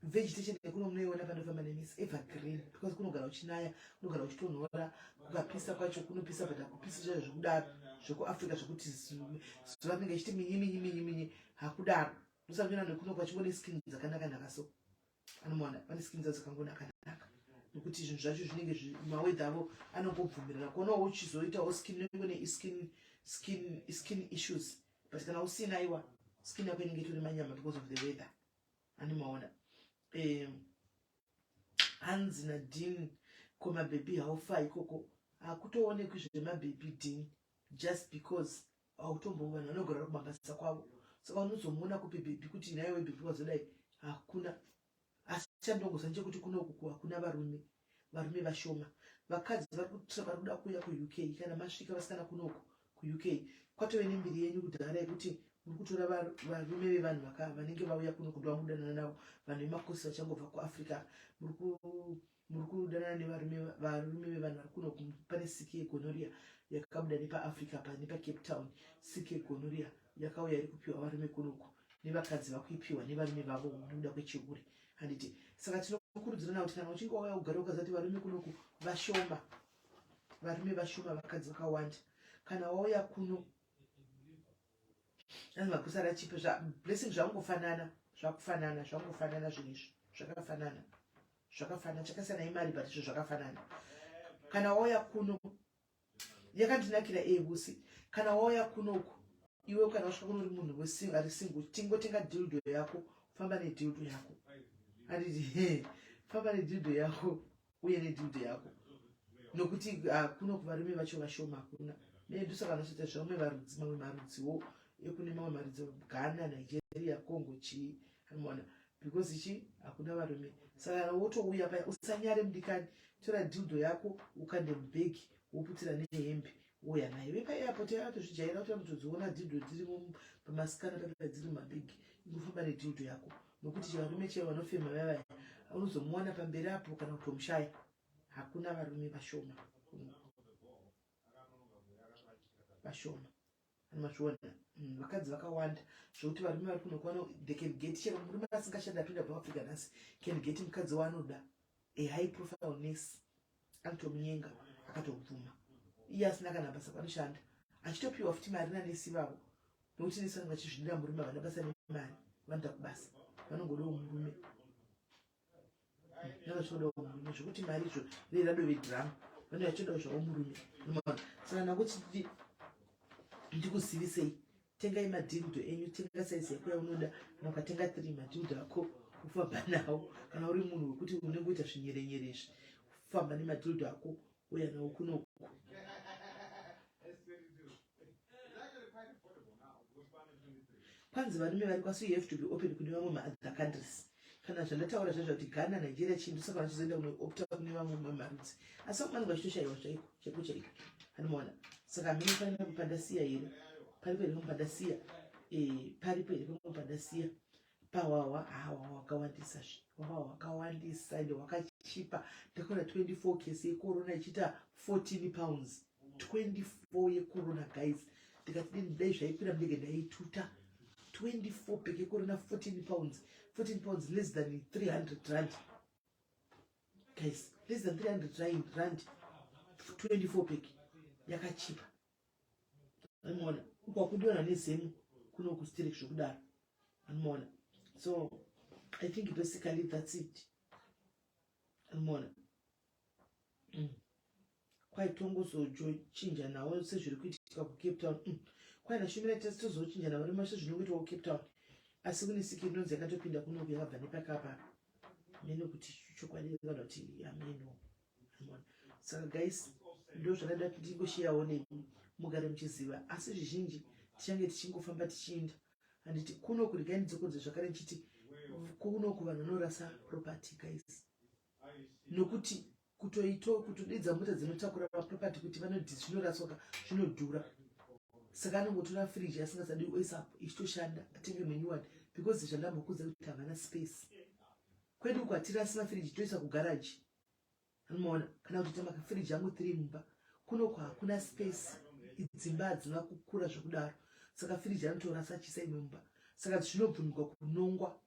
Speaker 2: Vegetation yekuno munoiona pandofamba nemi is evergreen because kunogara uchinaya, kunogara uchitonhora, kukapisa kwacho kunopisa but hakupisi zvekudaro zvekuAfrica zvekuti zuva rinenge ichiti minyi hakudaro. Ndosangana nekuno kwachingone skin dzakanaka so anomaona pane skin dzadzo dzakangonaka. nokuti zvinhu zvacho zvinenge mawedha avo anongobvumirana kuonawo uchizoitawo skin issues, but kana usina iwa skin yako inenge itori manyama because of the weather. Animaona hanzi nadin komabhebhi haufa ikoko hakutoonekwi zvemabhebhi din just because hautombowana vanogara kumabasa kwavo, saka unozomuona kupe bhebhi kuti naiwe bhebhi wazodai hakuna. Asi chandongoziva ndechekuti kunoku hakuna varume vashoma. Vakadzi vari kuda kuuya kuuk, kana masvika vasikana kunoku kuuk kwatove nembiri yenyu kudhara yekuti muri kutora varume vevanhu vanenge vauya kunoku ndovamudanana navo, vanhu vemakosi vachangobva kuafrica, muri kudanana nevarume vevanhu vari kunoku. Pane siki yegonoria yakabuda nepaafrica nepacape town, siki yegonoria yakauya iri kupiwa varume kunoku, nevakadzi vakuipiwa nevarume vavo nekuda kwechiuri. Handiti saka tinokurudzirana kuti kana uchinge wauya kugara ukazati varume kunoku vashoma, varume vashoma, vakadzi vakawanda. Kana wauya kuno ani makusara chipe blessing zvangofanana, zvakufanana, zvangofanana zvinhu izvi zvakafanana, chakasiyana imari but izvo zvakafanana. Kana wauya kuno yakandinakira busi, kana wauya kunoku iwe kana wasvika kuno uri munhu ari single, tingotenga dildo yako, famba nedildo yako. Handiti famba nedildo yako uye nedildo yako, nokuti kuno kuvarume vacho vashoma hakuna. Ndosaka nosoita zvamwe varudzi, mamwe marudziwo ekune mamwe marudzi, Ghana, Nigeria, Congo, chii anoona, because ichi hakuna varume. Saka wotouya paya usanyare mudikani, tora dildo yako ukande mubhegi woputira nehembe uya nayo. Vepa-airport yatozvijaira kuti vanotodziona dildo dzirimo pamasikana papa dziri mumabhegi, inofamba nedildo yako, nokuti varume chaivo vanofema vavaya unozomuwana pamberi apo kana kutomushaya. Hakuna varume vashoma, vashoma anozviona. Vakadzi vakawanda zvokuti varume vari kunokuwana they can get, chero murume asingashanda apinda paafrica nhasi can get mukadzi waanoda, a high profile nurse, anotomunyenga akatobvuma, iye asina kana basa panoshanda, achitopiwa futi mari nanesi vavo, nokuti nesi vanenge vachizvinira murume havana basa nemari, vanoda kubasa, vanongodawo murume, navachodawo murume, zvokuti mari izvo rerado vedhirama vanenge vachidawo zvavo murume. Saka nango chiti ndikuzivisei, tengai madhildo enyu, tenga saizi yako yaunoda, kana ukatenga 3 madhildo ako ufamba nawo. Kana uri munhu wekuti unenge uita zvinyerenyere izvi, ufamba nemadhildo ako uya nawo kunoku. Kwanzi varume vari kwasi, you have to be open kune vamwe maother countries. Kana zvandataura zvaizvo kuti Ghana, Nigeria chindu, saka vachizoenda kunoopta kune vamwe marudzi, asi vanenge vachitoshayiwa chaiko chaiko, anomaona. Saka minofanira kupandasiya here, paripo here kumupandasiya, paripo here kumupandasiya, pawawa wakawandisa wawawa wakawandisa ende wakachipa. Ndakaona 24 kesi yecorona ichiita 14 pounds, 24 yecorona guys. Ndikati dai zvaikwira ndege ndaituta. 24 pack yecorona 14 pounds, 14 pounds less than 300 rand guys, less than 300 rand, 24 pack yakachipa. Anoona ukwakudiona nezemu kuno kustirek zvokudaro, anoona. So I think basically that's it, anoona. Kwai tongozochinja nawo sezviri kuitika kucape town, kwai nashumira tozochinja nawo nemasho zvinokuitwa kucape town, asi kune siki inonzi yakatopinda kunoku yakabva nepakapa meno kuti chokwadi kana kuti yameno, anoona. Saka guys ndo zvakada kuti ndingoshiyawo nemi mugare muchiziva, asi zvizhinji tichange tichingofamba tichienda. Handiti kuno kurigai ndidzokodze zvakare nchiti kunoku vanhu vanorasa property guys, nokuti kutodedza mota dzinotakura maproperty kuti zvinoraswa zvinodhura. Saka anongotora fridge asingasadi oisapo ichitoshanda, atenge menyuwani, because zvandambokudza kuti havana space. Kwedu uko hatirasi mafiriji, toisa kugaraji, anomaona. Kana kuti tamaka fridge yangu 3 mumba, kunoku hakuna space, idzimba hadzina kukura zvokudaro, saka fridge anotorasa achiisa imwe mumba. Saka zvinobvumirwa kunongwa,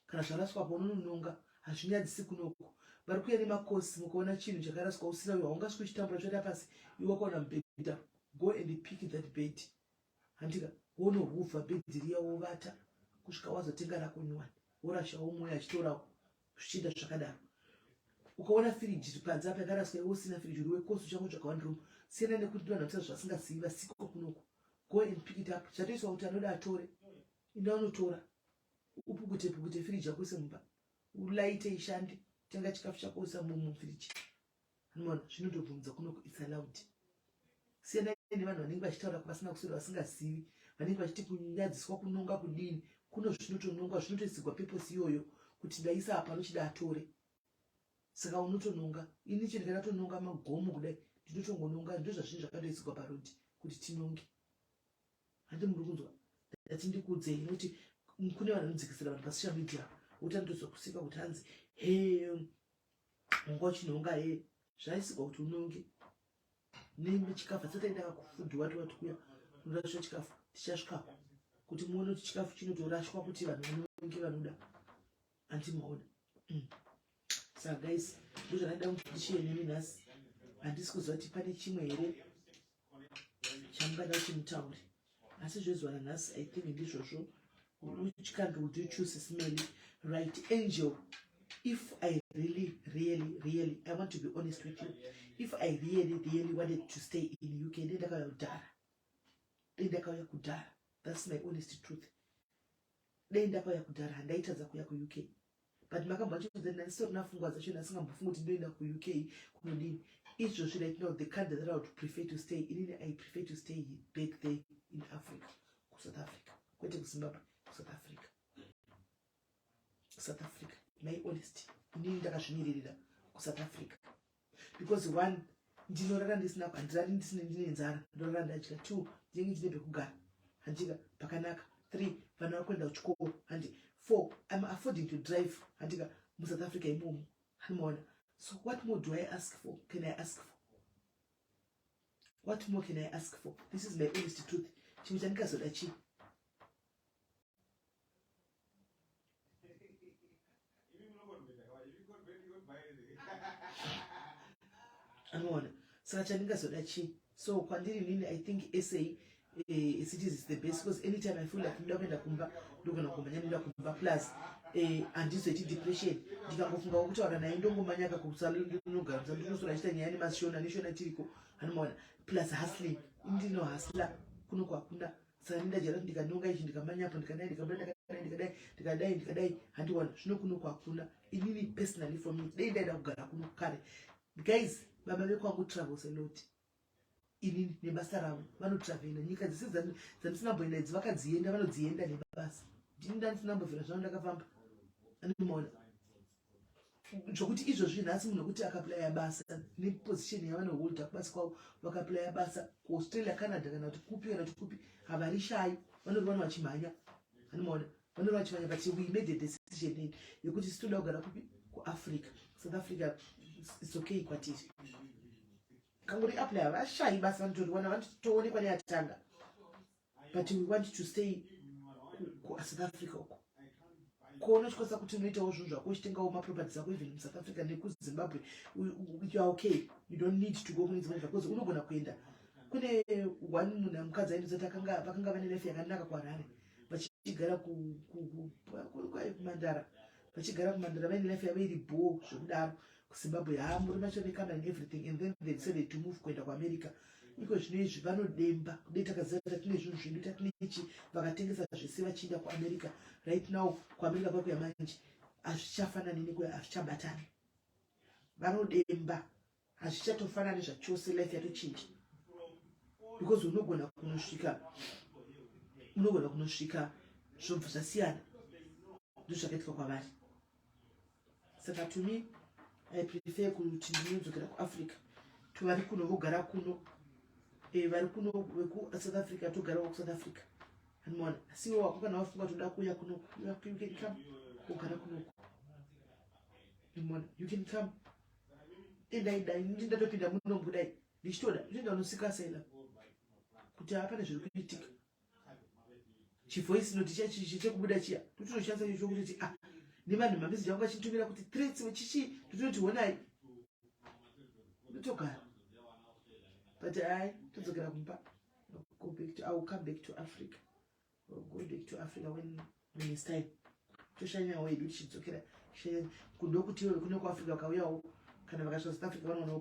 Speaker 2: kana zvaraswapo unononga, hazvinyadzisi kunoku. Vari kuuya nemakosi, mukaona chinhu chakaraswa usina uyo haungasviki uchitambura choenda pasi, iwe wakaona mubhedha, go and pick that bed. Handika wonohuvha bhedhi riya wovata kusvika wazotenga rako nyuwani, worashawo mweya achitorawo zvichienda zvakadaro. ukaona firiji panze apa yakaraswa usina firiji uri wekosi uchangotsvaka one room siyana nekuti vanhu vakuita zvasingazivi vasiko kunoko go and pick it up zvatoiswa kuti anoda atore inda unotora upukute firiji yako ise mumba ulaite ishande tenga chikafu chako usa mufiriji anoona zvinotobvumidza kunoko it's allowed siyana nevanhu vanenge vachitaura vasina kusura vasingazivi vanenge vachiti kunyadziswa kunonga kudini kuno zvinotonongwa zvinotoisigwa peposi iyoyo kuti ndaisa apa anochida atore saka unotononga ini chiri ndakatononga magomo kudai ndinotongononga ndo zvazvinhu zvakandoisigwa parodi kuti tinonge handi muri kunzwa ndati ndikudzei nokuti kune vanhu vanodzikisira vanhu pasocial media utandozokusika kuti hanzi unga uchinonga zvaisigwa kuti unonge nechikafu asataenda kakufudhi wati kuya unorashwa chikafu tichasvikako kuti muone kuti chikafu chinotorashwa kuti vanhu vanonge vanoda antimaona saka guys ndozvanaida kuti tichiye nemi nhasi handisi kuziva kuti pane chimwe here chamungada kuti mutaure asi zvezuva nanhasi I think ndizvozvo. Which country would you choose, Smelly? Right, Angel. If I really I want to be honest with you, if I really wanted to stay in UK, that's my honest truth. Ndaita kuya ku UK. But makamba then still nafungwa zacho nasingambofunga kuti ndoenda ku UK kunodini. Izvo should I know the country that I would prefer to stay in. I prefer to stay back there in Africa, South Africa. Kwete ku Zimbabwe, South Africa. My honesty. Inini ndakazvimirira ku South Africa. Because one, ndinorara ndisina pandirari ndisina ndine nzara, ndorara ndadya. Two, ndinenge ndine pekugara. Handika pakanaka. Three, vana vakuenda kuchikoro. Handi. Four, I'm affording to drive. Handika mu South Africa imomo. Hanoona. So what more do I ask for? Can I ask for? What more can I ask for? This is my honest truth. Chimchanika sodachi. Anoona. Saka chanika sodachi. So kwandiri nini I think SA cities is the best because anytime I feel like ndakenda kumba ndogona kumanya kumba plus andizoiti depression ndikangofunga kuti kana ndongomanyaka kusala ndinogara ndinokusora chita nyaya nemashona neshona tiriko anoona plus hustling ndino hustler kuno kwakunda saka ndajara ndikanonga ichi ndikamanyapo ndikadai handiwana zvino kuno kwakunda inini personally for me dai ndaida kugara kuno kare guys baba vekwangu travels a lot inini nebasa ravo vanotravela nyika dzisi dzandisinamboenda idzi vakadzienda vanodzienda nebasa ndini ndandisinambovhera zvavo ndakafamba andimona zvokuti izvozvi nhasi munhu wekuti akaplaya basa neposition yavanoholda kubasa kwavo vakaplaya basa kuaustralia canada kana kuti kupi havarishai vanori vanhu vachimhanya andimona vanori vachimhanya but we made a decision yekuti sitoda kugara kupi kuafrica South Africa it's okay kwatiri kangori apply vashai basa vanotoriwana vanotoonekwa neatanga but we want to stay kuSouth Africa uko kuona chikosa kuti unoitawo zvinhu zvako uchitengawo maproperties ako even muSouth Africa nekuZimbabwe you are okay, you don't need to go kunedzimwe because unogona kuenda kune one munhu amukadzi aindozati vakanga vane life yakanaka kuHarare vachigara kumandara vachigara kumandara vaine life yavo iri boo zvokudaro kuZimbabwe muri macho nekama and everything and then they decided to move kuenda kuAmerica iko zvino izvi vanodemba kudai takaziva kuti tine zvinhu zvedu tatinechi vakatengesa zvese vachienda kuAmerica right now kuAmerica kwakuya manje hazvichafanani nekuya hazvichabatani vanodemba hazvichatofanani zvachose life yatochinja because unogona kunosvika zvobva zvasiyana ndozvakaitwa kwavari saka to me I prefer kuti ndinodzokera kuAfrica tovari kuno vogara kuno vari kuno veku-South Africa togarawo kuSouth Africa anoona asiwo wako kana wafunga toda kuya kuno you can come wogara kunoko anoona you can come dai ndatopinda muno kudai ndichitoda ndinda unosika asila kuti hapana zviri kuitika chivoice note chichekubuda chiya totonoshandisa icho kuti nevanhu mameseji vangu vachitumira kuti threats wechichi totonoti honai ndotogara but todzokera kumba I will come back to Africa. We'll go back to Africa when it's time. Toshanyawo edu tichidzokera kundo kuti iwe kuno kuAfrica ukauyawo kana vakasvika South Africa vanowana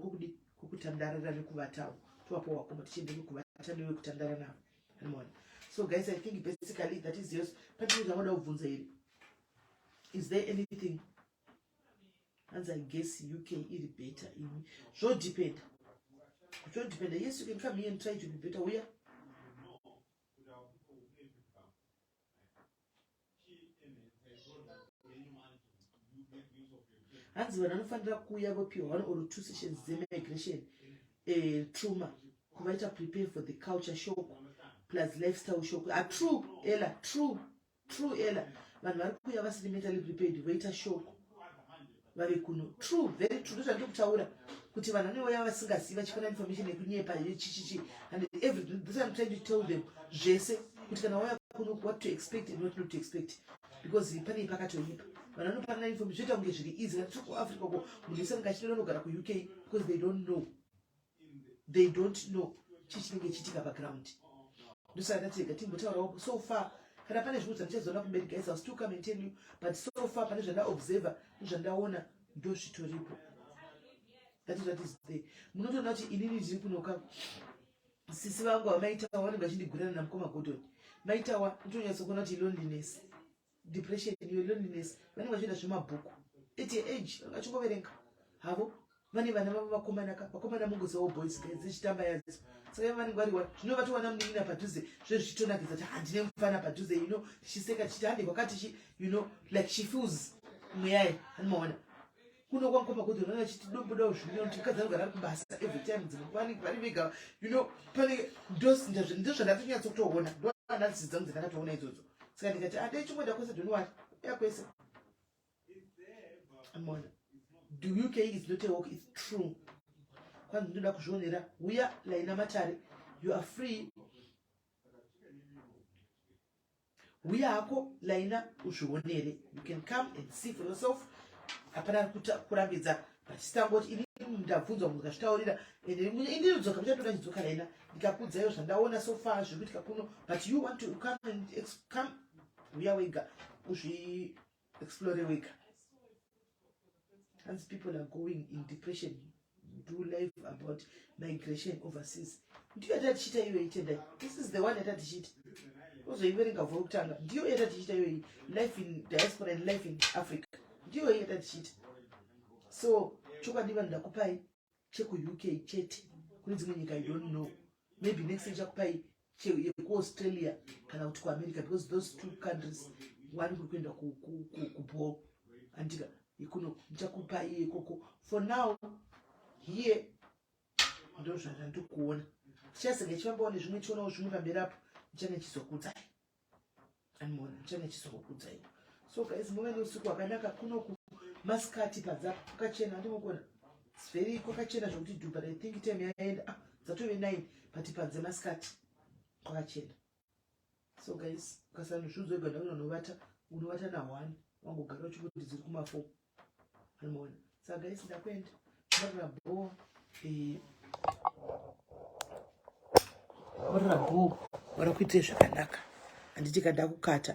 Speaker 2: kukutandarira nekuvatawo tovapo wakoma tichiende nekuvata newe kutandara navo anoona. So guys, I think basically that is yours. Patino zvavoda kubvunza here, is there anything? And I guess UK is better in me. So depend. Yes, you can come here and try to be better. Where? Hands when I find out kuya gopi one or 2 sessions migration trauma. Kuvaita prepare for the culture shock plus lifestyle shock. True, Ella. True, Ella. Man, kuya was mentally prepared. Waiter shock. True, very true. Those are not taura. Kuti vanhu vanouya vasingasiva vachifana information yekunyepa yechichichi, and everything. This I'm trying to tell them zvese kuti kana wauya kuno what to expect and what not to expect, because pane pakatoipa vanhu vanopana information zvoita kunge zviri easy. Ngati tiri kuAfrica uko munhu wese anenge achindonogara kuUK because they don't know chichinenge chiitika paground. Ndosaka ndatega timbotaurawo so far. Kana pane zvinhu zvandichazoona kumberi guys, I'll still come and tell you, but so far pane zvandaobserva nezvandaona ndo zvitoripo. That is there. Munotoona kuti inini ndiri kunoka sisi vangu vamaitawa vanenge vachindigurana namukoma Gordon. Maitawa ndotonyatsokuona kuti loneliness, depression, loneliness, vanenge vachienda zvemabhuku at your age vachingoverenga havo. Vane vana vavo vakomana mungozawo boys guys dzichitamba yadzo. Saka vanenge variwa zvinovatowana munin'ina padhuze zvezvichitonakidza kuti handine mufana padhuze, tichiseka tichiti hande kwakati like she feels mweyaye anomaona kuno kwamukoma kuti unoona chiti dombodawo zvimwe kuti mukadzi anogara ari kubasa every time dzimwe vari vega pane ndozvandatonyatso kutoona ndo analysis dzangu dzandakatoona idzodzo. Saka ndikati andei chimboda kwese donowati yakwese anomaona. The UK is not a walk, it's true. Kwanza ndoda kuzvionera uya laina matare, you are free. Uya hako laina uzvionere, you can come and see for yourself. Hapana kurambidza pachitangoti ini ndabvunzwa munhu akazvitaurira ende indinodzoka muchatoda chidzoka laina ndikakudzayo zvandaona so far zviri kuitika kuno, but you want to come and come uya wega uzvi-explore wega. And people are going in depression, do life about migration overseas. Ndiyo yatatichita iwe itendai. This is the one yatatichita. Uzoiverenga vhoro kutanga. Ndiyo yatatichita iwe life in diaspora and life in Africa. Ndiyo yatatichita. So chokwadi vanhu ndakupai cheku UK chete. Kune dzimwe nyika I don't know. Maybe next time chakupai yeku Australia kana kuti kuAmerica, because those two countries one kuri kuenda kuball andika ikuno nchakupai ikoko. For now here ndo zvandikuona. Chichasenge chivambawo nezvimwe chionawo zvimwe pamberi apo nchange chizokudzai. Anoona nchange chizokudzai. So guys, muve neusiku hwakanaka. Kunoku masikati padzapo kwakachena ndimogona. It's very kwakachena zvokuti do, but I think time yaenda dzatove 9 but panze masikati kwakachena. So guys, ukasana zvudzo iganda unovata na1 wangogara uchingoti dziri kuma4 anoona. Saka guys, ndakwenda marabo marabo warakuitira zvakanaka. Handiti kada kukata